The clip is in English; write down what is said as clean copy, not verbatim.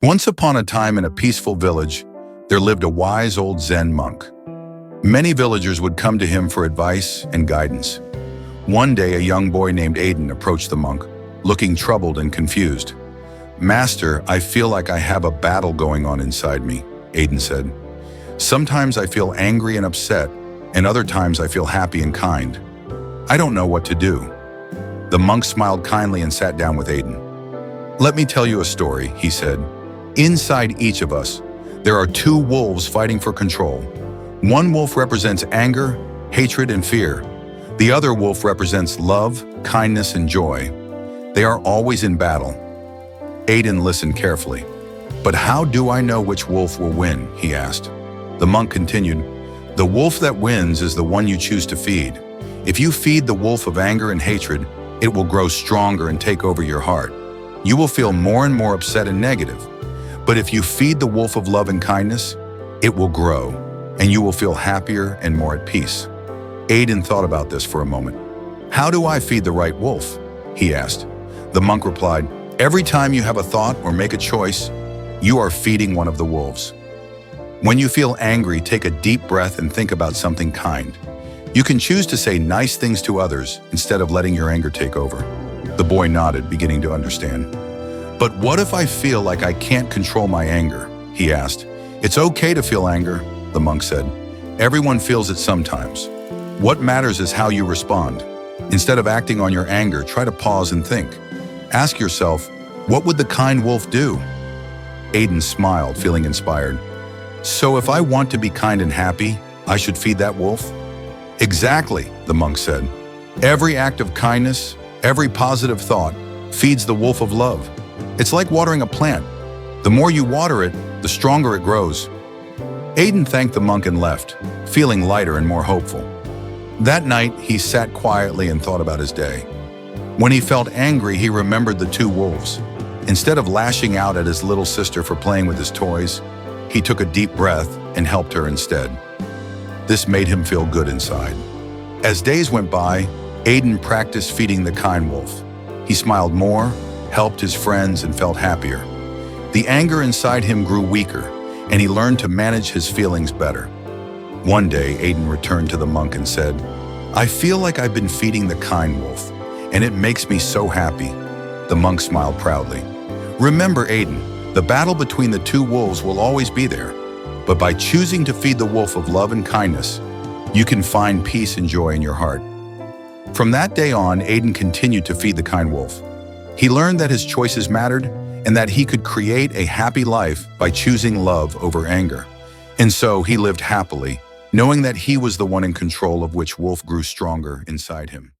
Once upon a time in a peaceful village, there lived a wise old Zen monk. Many villagers would come to him for advice and guidance. One day, a young boy named Aiden approached the monk, looking troubled and confused. "Master, I feel like I have a battle going on inside me," Aiden said. "Sometimes I feel angry and upset, and other times I feel happy and kind. I don't know what to do." The monk smiled kindly and sat down with Aiden. "Let me tell you a story," he said. "Inside each of us, there are two wolves fighting for control. One wolf represents anger, hatred, and fear. The other wolf represents love, kindness, and joy. They are always in battle." Aiden listened carefully. "But how do I know which wolf will win?" he asked. The monk continued, "The wolf that wins is the one you choose to feed. If you feed the wolf of anger and hatred, it will grow stronger and take over your heart. You will feel more and more upset and negative. But if you feed the wolf of love and kindness, it will grow, and you will feel happier and more at peace." Aiden thought about this for a moment. "How do I feed the right wolf?" he asked. The monk replied, "Every time you have a thought or make a choice, you are feeding one of the wolves. When you feel angry, take a deep breath and think about something kind. You can choose to say nice things to others instead of letting your anger take over." The boy nodded, beginning to understand. "But what if I feel like I can't control my anger?" he asked. "It's okay to feel anger," the monk said. "Everyone feels it sometimes. What matters is how you respond. Instead of acting on your anger, try to pause and think. Ask yourself, what would the kind wolf do?" Aiden smiled, feeling inspired. "So if I want to be kind and happy, I should feed that wolf?" "Exactly," the monk said. "Every act of kindness, every positive thought, feeds the wolf of love. It's like watering a plant. The more you water it, the stronger it grows." Aiden thanked the monk and left, feeling lighter and more hopeful. That night, he sat quietly and thought about his day. When he felt angry, he remembered the two wolves. Instead of lashing out at his little sister for playing with his toys, he took a deep breath and helped her instead. This made him feel good inside. As days went by, Aiden practiced feeding the kind wolf. He smiled more, helped his friends, and felt happier. The anger inside him grew weaker, and he learned to manage his feelings better. One day, Aiden returned to the monk and said, "I feel like I've been feeding the kind wolf, and it makes me so happy." The monk smiled proudly. "Remember, Aiden, the battle between the two wolves will always be there, but by choosing to feed the wolf of love and kindness, you can find peace and joy in your heart." From that day on, Aiden continued to feed the kind wolf. He learned that his choices mattered and that he could create a happy life by choosing love over anger. And so he lived happily, knowing that he was the one in control of which wolf grew stronger inside him.